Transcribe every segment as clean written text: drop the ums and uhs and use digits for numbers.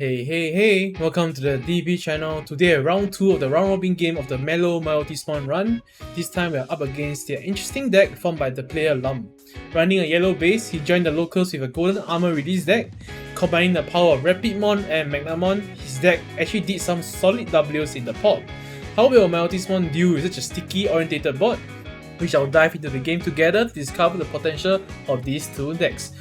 Hey, welcome to the DB channel. Today round 2 of the round robin game of the MaloMyotismon run. This time we are up against the interesting deck formed by the player Lum. Running a yellow base, he joined the locals with a golden armor release deck. Combining the power of Rapidmon and Magnamon, his deck actually did some solid Ws in the pot. How will Myotismon deal with such a sticky orientated board? We shall dive into the game together to discover the potential of these two decks.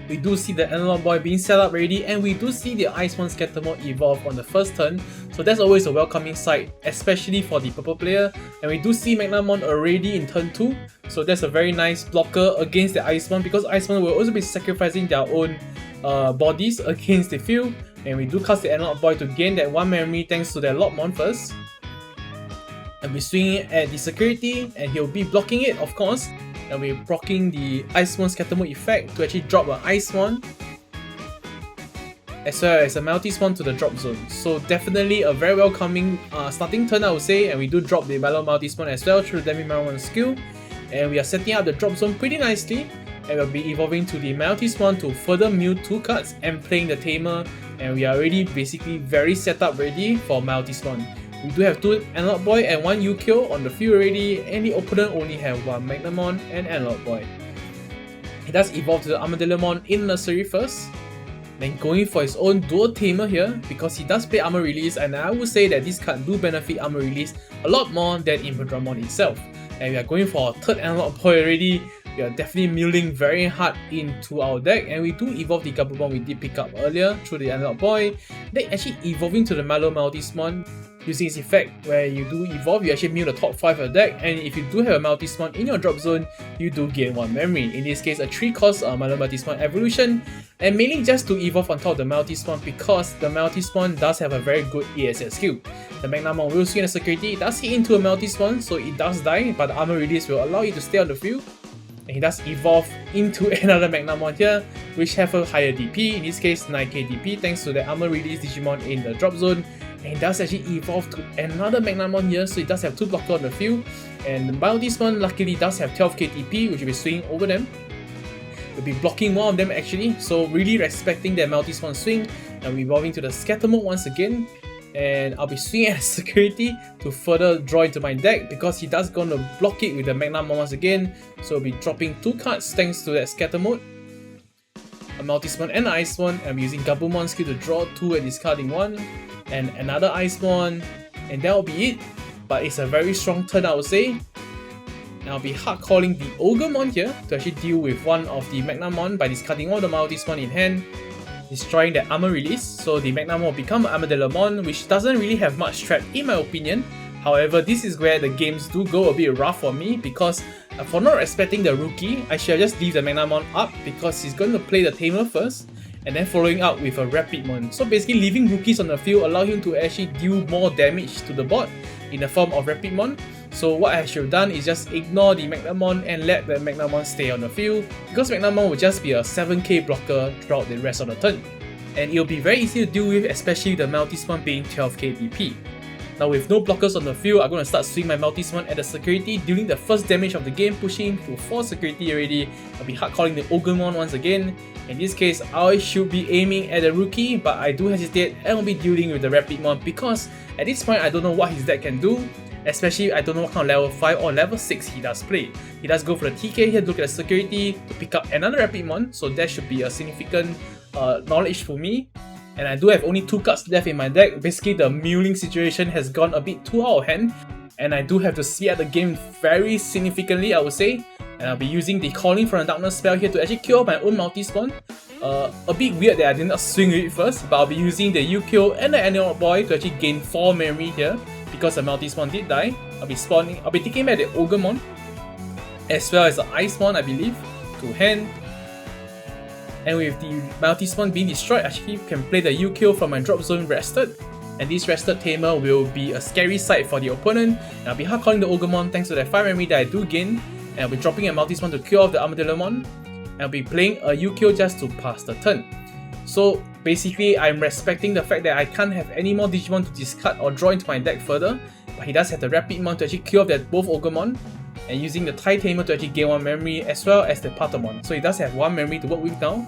We do see the Analog Boy being set up ready, and we do see the Ice-Mon Scatter Mode evolve on the first turn, so that's always a welcoming sight, especially for the purple player. And we do see Magnamon already in turn 2, so that's a very nice blocker against the Ice-Mon, because Ice-Mon will also be sacrificing their own bodies against the field. And we do cast the Analog Boy to gain that 1 memory thanks to their Lockmon first. And we're swinging at the security, and he'll be blocking it, of course. And we're proccing the Ice-Mon Scatter Mode effect to actually drop an Ice-Mon, as well as a Myotismon to the drop zone. So definitely a very welcoming starting turn, I would say. And we do drop the MaloMyotismon as well through the Digimon skill. And we are setting up the drop zone pretty nicely. And we'll be evolving to the Myotismon to further mill 2 cards and playing the Tamer. And we are already basically very set up ready for Myotismon. We do have 2 Analog Boy and 1 Yukio on the field already, and the opponent only have 1 Magnamon and Analog Boy. He does evolve to the Armadillomon in Nursery first, then going for his own dual Tamer here because he does play Armor Release, and I would say that this card do benefit Armor Release a lot more than Infodramon itself. And we are going for a 3rd Analog Boy already. We are definitely milling very hard into our deck, and we do evolve the Gabumon we did pick up earlier through the Analog Boy, then actually evolving to the MaloMyotismon. Using its effect, where you do evolve, you actually mill the top 5 of the deck, and if you do have a Myotismon in your drop zone, you do gain 1 memory. In this case, a 3-cost MaloMyotismon evolution, and mainly just to evolve on top of the Myotismon because the Myotismon does have a very good ESS skill. The Magnamon will swing the security, it does hit into a Myotismon, so it does die, but the armor release will allow you to stay on the field. And he does evolve into another Magnamon here, which have a higher DP, in this case 9k DP thanks to the armor release Digimon in the drop zone. And it does actually evolve to another Magnamon here, so it does have 2 blockers on the field. And Myotismon luckily does have 12k DP, which will be swinging over them. We'll be blocking one of them actually, so really respecting their Myotismon swing. And we're evolving to the Scatter Mode once again. And I'll be swinging at security to further draw into my deck because he does gonna block it with the Magnamon once again. So I'll be dropping 2 cards thanks to that Scatter Mode. A Myotismon and an Ice-Mon, and I'm using Gabumon skill to draw 2 and discarding 1. And another Ice-Mon, and that will be it. But it's a very strong turn, I would say. And I'll be hard calling the Ogremon here to actually deal with one of the Magnamon by discarding one of the Myotismon in hand, destroying the armor release. So the Magnamon will become an Armadillomon, which doesn't really have much threat in my opinion. However, this is where the games do go a bit rough for me because for not respecting the rookie, I should just leave the Magnamon up because he's going to play the Tamer first, and then following up with a Rapidmon. So basically leaving rookies on the field allow him to actually deal more damage to the board in the form of Rapidmon. So what I should have done is just ignore the Magnamon and let the Magnamon stay on the field, because Magnamon will just be a 7k blocker throughout the rest of the turn. And it'll be very easy to deal with, especially the Myotismon being 12k DP. Now with no blockers on the field, I'm going to start swinging my Myotismon at the security, dealing the first damage of the game, pushing to 4 security already. I'll be hard calling the Ogremon once again. In this case, I should be aiming at the rookie, but I do hesitate and will be dealing with the Rapidmon because at this point I don't know what his deck can do. Especially I don't know what kind of level 5 or level 6 he does play. He does go for the TK here, look at the security to pick up another Rapidmon, so that should be a significant knowledge for me. And I do have only 2 cards left in my deck. Basically the milling situation has gone a bit too out of hand, and I do have to speed up the game very significantly, I would say. And I'll be using the Calling from the Darkness spell here to actually kill my own Myotismon. A bit weird that I did not swing with it first, but I'll be using the Yukio and the Analog Boy to actually gain 4 memory here because the Myotismon did die. I'll be taking back the Ogremon as well as the Ice-Mon, I believe, to hand. And with the Myotismon being destroyed, I actually can play the Yukio from my drop zone rested. And this rested Tamer will be a scary sight for the opponent. And I'll be hard calling the Ogremon thanks to that 5 memory that I do gain. And I'll be dropping a Myotismon to kill off the Armadillomon. And I'll be playing a Yukio just to pass the turn. So basically, I'm respecting the fact that I can't have any more Digimon to discard or draw into my deck further. But he does have the Rapidmon to actually kill off that both Ogremon. And using the Tai Tamer to actually gain 1 memory as well as the Patamon. So he does have 1 memory to work with now.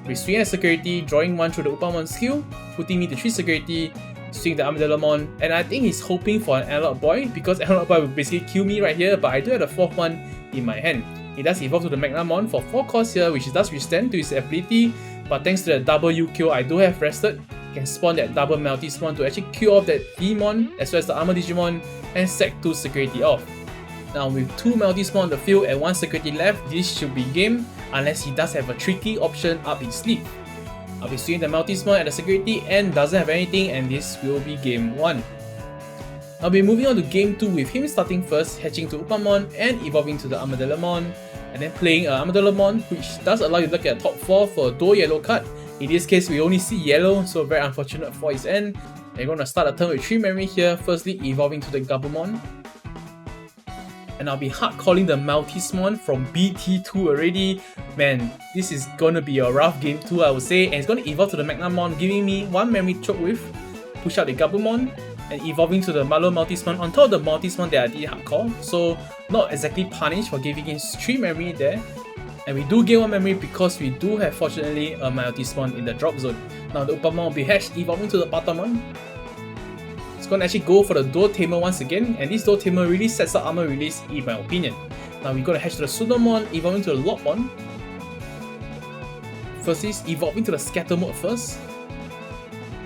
We swing at security, drawing 1 through the Upamon skill, putting me to 3 security, swing the Armadillomon, and I think he's hoping for an Analog Boy because Analog Boy will basically kill me right here, but I do have the 4th one in my hand. He does evolve to the Magnamon for 4 costs here, which does withstand to his ability, but thanks to the double UQ I do have rested, can spawn that double Meltismon to actually kill off that Vmon as well as the Armor Digimon and sack 2 security off. Now with 2 Meltismon on the field and 1 security left, this should be game unless he does have a tricky option up his sleeve. I'll be swinging the Meltismon at the security and doesn't have anything, and this will be game 1. I'll be moving on to game 2 with him starting first, hatching to Upamon and evolving to the Armadillomon, and then playing Armadillomon, which does allow you to look at top 4 for a dual yellow card. In this case, we only see yellow, so very unfortunate for his end. We're going to start a turn with 3 memory here, firstly evolving to the Gabumon. And I'll be hard calling the Maltismon from BT2 already. Man, this is gonna be a rough game 2, I would say. And it's gonna evolve to the Magnamon, giving me 1 memory choke with, push out the Gabumon, and evolving to the MaloMyotismon on top of the Multismon that I did hard call. So not exactly punished for giving him 3 memory there. And we do gain 1 memory because we do have fortunately a Myotismon in the drop zone. Now the Upamon will be hatched, evolving to the Patamon. It's gonna actually go for the Dual Tamer once again, and this Dual Tamer really sets up armor release in my opinion. Now we're gonna hatch to the Pseudomon, evolving to the Lopmon. First is evolving to the Scatter mode first.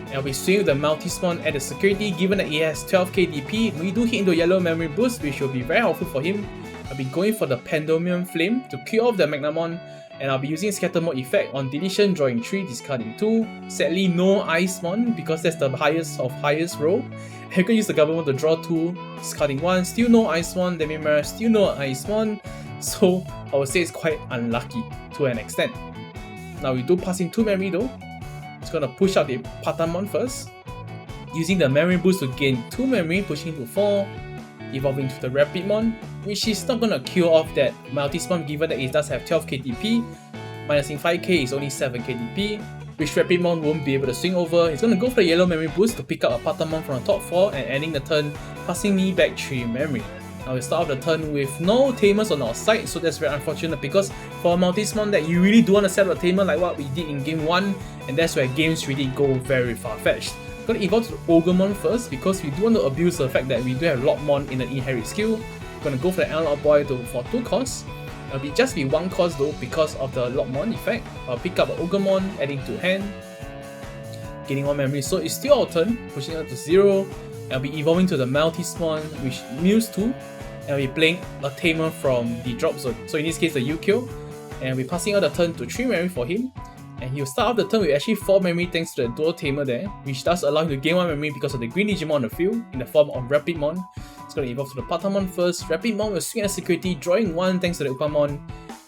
And I'll be swinging with the Multismon at the security, given that he has 12k DP. We do hit into a yellow memory boost, which will be very helpful for him. I'll be going for the Pendulum Flame to kill off the Magnamon, and I'll be using Scatter Mode effect on deletion, drawing 3, discarding 2. Sadly, no Icemon because that's the highest of highest roll. And you can use the Gabumon to draw 2, discarding 1. Still no Icemon, Demimera, still no Icemon. So I would say it's quite unlucky to an extent. Now we do pass in 2 memory though. It's gonna push out the Patamon first, using the memory boost to gain 2 memory, pushing to 4. Evolving to the Rapidmon, which is not gonna kill off that Multismon given that it does have 12k DP. Minusing 5k is only 7k DP, which Rapidmon won't be able to swing over. It's gonna go for the yellow memory boost to pick up a Patamon from the top 4 and ending the turn, passing me back 3 memory. Now we start off the turn with no Tamers on our side, so that's very unfortunate because for a Multismon that you really do want to set up a Tamer like what we did in game 1, and that's where games really go very far-fetched. Gonna evolve to the Ogremon first because we do want to abuse the fact that we do have Lopmon in the inherit skill. Gonna go for the Analog Boy for 2 costs. It'll just be 1 cost though because of the Lopmon effect. I'll pick up an Ogremon, adding to hand, gaining 1 memory, so it's still our turn, pushing up to 0. I'll be evolving to the Multismon, which mills 2, and I'll be playing a Tamer from the drop zone, so in this case the UQ, and we're passing out the turn to 3 memory for him. And he'll start off the turn with actually 4 memory thanks to the Dual Tamer there, which does allow him to gain 1 memory because of the green Digimon on the field in the form of Rapidmon. It's going to evolve to the Patamon first. Rapidmon will swing at security, drawing 1 thanks to the Upamon,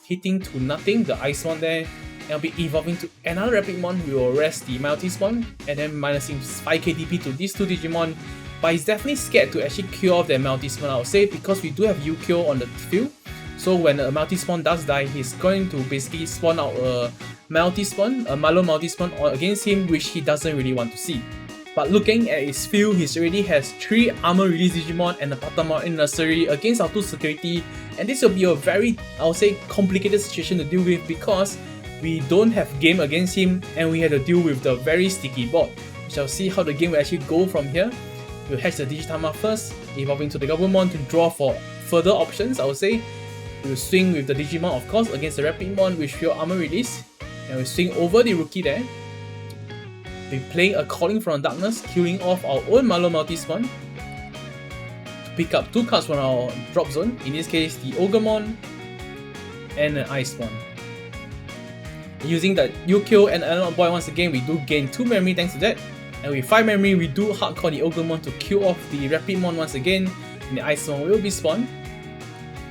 hitting to nothing, the Icemon there. And I'll be evolving to another Rapidmon. We will rest the Multismon and then minusing 5k DP to these 2 Digimon. But he's definitely scared to actually kill off their Multismon, I would say, because we do have UQ on the field. So when a Multismon does die, he's going to basically spawn out a Maltismon, a MaloMyotismon against him, which he doesn't really want to see. But looking at his field, he already has 3 armor release Digimon and a Patamon in nursery against our 2 security, and this will be a very, I would say, complicated situation to deal with because we don't have game against him and we had to deal with the very sticky board. We shall see how the game will actually go from here. We'll hatch the Digitama first, evolving to the Gabumon to draw for further options, I would say. We'll swing with the Digimon of course against the Rapidmon with pure armor release. And we swing over the rookie there. We're playing a Calling from the Darkness, killing off our own MaloMyotismon to pick up 2 cards from our drop zone, in this case the Ogremon and an Icemon. Using the UQ and Analog Boy once again, we do gain 2 memory thanks to that. And with 5 memory, we do hardcore the Ogremon to kill off the Rapidmon once again, and the Icemon will be spawned.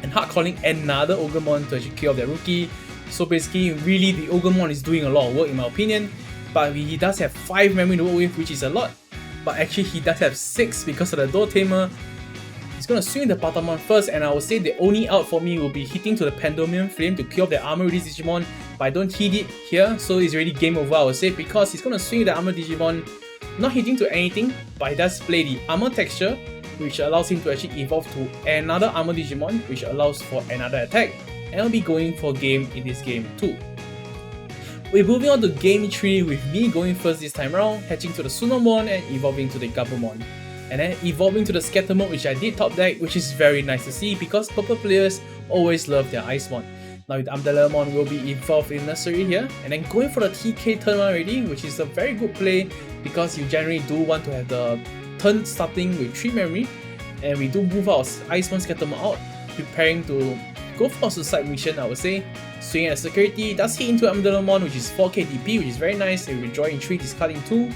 And hardcalling another Ogremon to actually kill off that rookie. So basically, really the Ogremon is doing a lot of work in my opinion, but he does have 5 memory to work with, which is a lot. But actually he does have 6 because of the Dual Tamer. He's gonna swing the Patamon first, and I would say the only out for me will be hitting to the Pendulum Flame to kill off the armor release Digimon, but I don't hit it here, so it's already game over I would say, because he's gonna swing the armor Digimon, not hitting to anything, but he does play the armor texture, which allows him to actually evolve to another armor Digimon, which allows for another attack. And I'll be going for game in this game too. We're moving on to game 3 with me going first this time round, hatching to the Sunomon and evolving to the Gabumon. And then evolving to the Scatter mode, which I did top deck, which is very nice to see because purple players always love their Icemon. Now with MaloMyotismon will be evolved in Nursery here, and then going for the TK turn 1 already, which is a very good play because you generally do want to have the turn starting with 3 memory, and we do move our Icemon Scatter mode out, preparing to go for a suicide mission, I would say. Swinging at security, does hit into MaloMyotismon, which is 4k DP, which is very nice, and we drawing 3, discarding 2.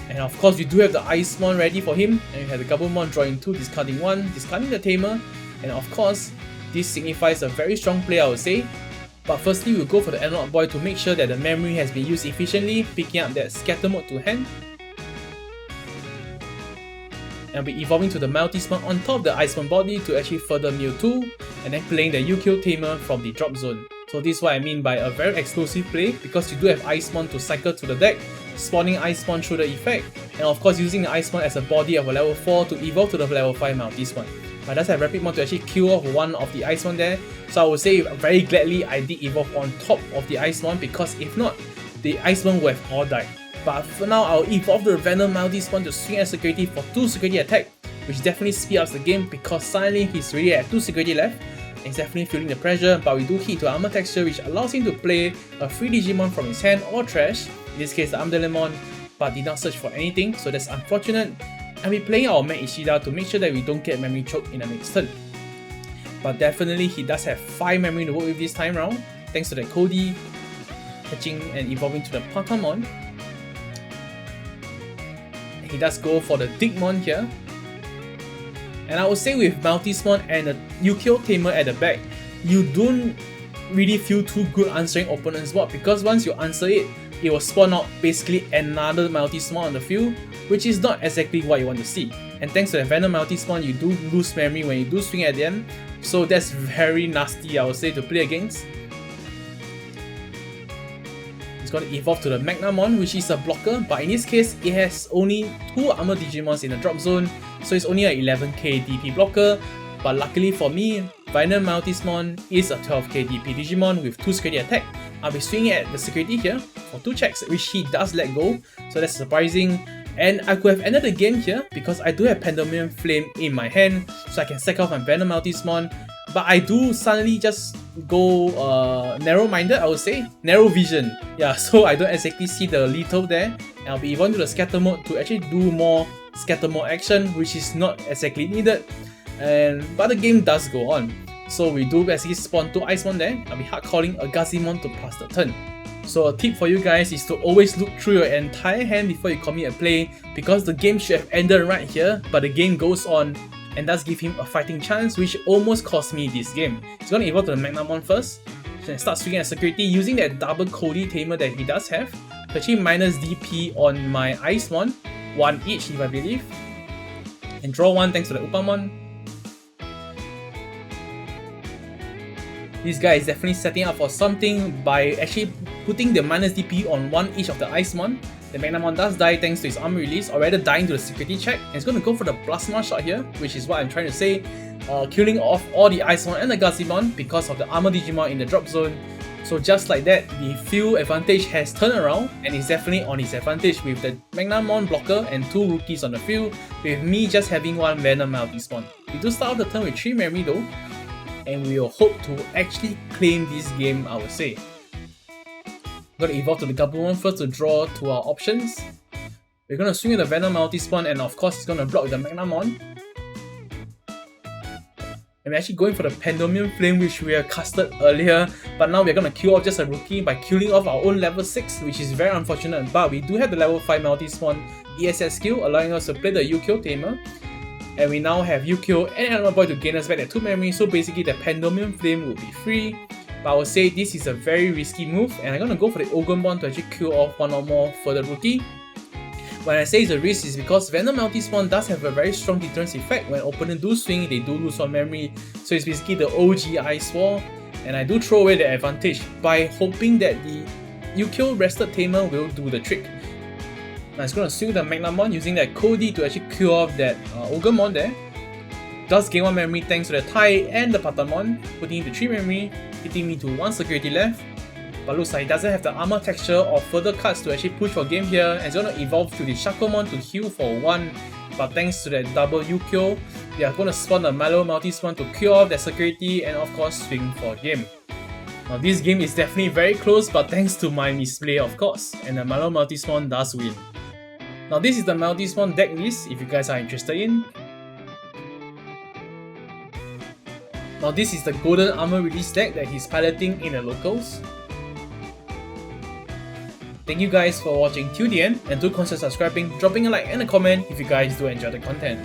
And of course, we do have the Icemon ready for him, and we have the Gabumon drawing 2, discarding 1, discarding the Tamer, and of course, this signifies a very strong play, I would say. But firstly, we'll go for the Analog Boy to make sure that the memory has been used efficiently, picking up that Scatter mode to hand. And we're evolving to the MaloMyotismon on top of the Icemon body to actually further Mew 2, and then playing the UQ Tamer from the drop zone. So this is what I mean by a very explosive play, because you do have Icemon to cycle to the deck, spawning Icemon through the effect, and of course using the Icemon as a body of a level 4 to evolve to the level 5 MaloMyotismon. But I does have Rapid Mode to actually kill off one of the Icemon there, so I would say very gladly I did evolve on top of the Icemon, because if not, the Icemon would have all died. But for now, I'll evolve the Venom MaloMyotismon to swing at security for 2 security attack, which definitely speeds up the game because suddenly he's really at 2 security left. He's definitely feeling the pressure, but we do hit to armor texture, which allows him to play a free Digimon from his hand or trash, in this case the MaloMyotismon, but did not search for anything, so that's unfortunate. And we're playing our Mac Ishida to make sure that we don't get memory choke in the next turn. But definitely he does have 5 memory to work with this time round, thanks to that Cody, hatching and evolving to the Patamon. He does go for the Digimon here. And I would say with MaloMyotismon and the UQ Tamer at the back, you don't really feel too good answering opponent's board, because once you answer it, it will spawn out basically another MaloMyotismon on the field, which is not exactly what you want to see. And thanks to the Venom MaloMyotismon, you do lose memory when you do swing at them, so that's very nasty, I would say, to play against. It's going to evolve to the Magnamon, which is a blocker, but in this case, it has only 2 armor Digimons in the drop zone, so it's only a 11k DP blocker. But luckily for me, Venom MaloMyotismon is a 12k DP Digimon with 2 security attack. I'll be swinging at the security here for 2 checks, which he does let go, so that's surprising. And I could have ended the game here because I do have Pandemonium Flame in my hand, so I can sack off my Venom MaloMyotismon. But I do suddenly just go narrow-minded, I would say. Narrow vision. Yeah, so I don't exactly see the lethal there. And I'll be evolving to the Scatter mode to actually do more Scatter mode action, which is not exactly needed. But the game does go on. So we do basically spawn 2 Icemon there. I'll be hard calling a Gazimon to pass the turn. So a tip for you guys is to always look through your entire hand before you commit a play, because the game should have ended right here, but the game goes on and does give him a fighting chance, which almost cost me this game. He's going to evolve to the Magnamon first, and start swinging at security using that double Cody Tamer that he does have to actually minus DP on my Icemon, 1 each if I believe, and draw 1 thanks to the Upamon. This guy is definitely setting up for something by actually putting the minus DP on 1 each of the Icemon. The Magnamon does die thanks to his armor release, or rather dying to the security check, and he's going to go for the Plasma shot here, which is what I'm trying to say, killing off all the Icemon and the Gazimon because of the armor Digimon in the drop zone. So just like that, the field advantage has turned around and is definitely on his advantage with the Magnamon blocker and 2 rookies on the field, with me just having 1 Venom MaloMyotismon. We do start off the turn with 3 memory though, and we will hope to actually claim this game, I would say. We're going to evolve to the Gabumon first to draw to our options. We're going to swing at the Venom MaloMyotismon, and of course it's going to block the Magnamon. And we're actually going for the Pandemonium Flame, which we have casted earlier, but now we're going to kill off just a rookie by killing off our own level 6, which is very unfortunate. But we do have the level 5 MaloMyotismon ESS skill, allowing us to play the UQ Tamer. And we now have UQ and Animal Boy to gain us back that 2 memory, so basically the Pandemonium Flame will be free. But I would say this is a very risky move, and I'm going to go for the Ogrenbon to actually kill off 1 or more for the rookie. When I say it's a risk, is because Venom MaloMyotismon does have a very strong deterrence effect. When opponents do swing, they do lose 1 memory, so it's basically the OG Ice Wall. And I do throw away the advantage by hoping that the UQ Rested Tamer will do the trick. Now it's going to swing the Magnamon using that Cody to actually kill off that Ogrenbon there. Does gain 1 memory thanks to the Tai and the Patamon, putting into 3 memory, hitting me to 1 security left. but looks like he doesn't have the armor texture or further cards to actually push for game here, and he's gonna evolve to the Shakomon to heal for 1, but thanks to that double Yukio, they are gonna spawn a MaloMyotismon to cure off their security and of course swing for game. Now this game is definitely very close, but thanks to my misplay of course, and the MaloMyotismon does win. Now this is the MaloMyotismon deck list if you guys are interested in. Now this is the Golden Armor release deck that he's piloting in the locals. Thank you guys for watching till the end, and do consider subscribing, dropping a like and a comment if you guys do enjoy the content.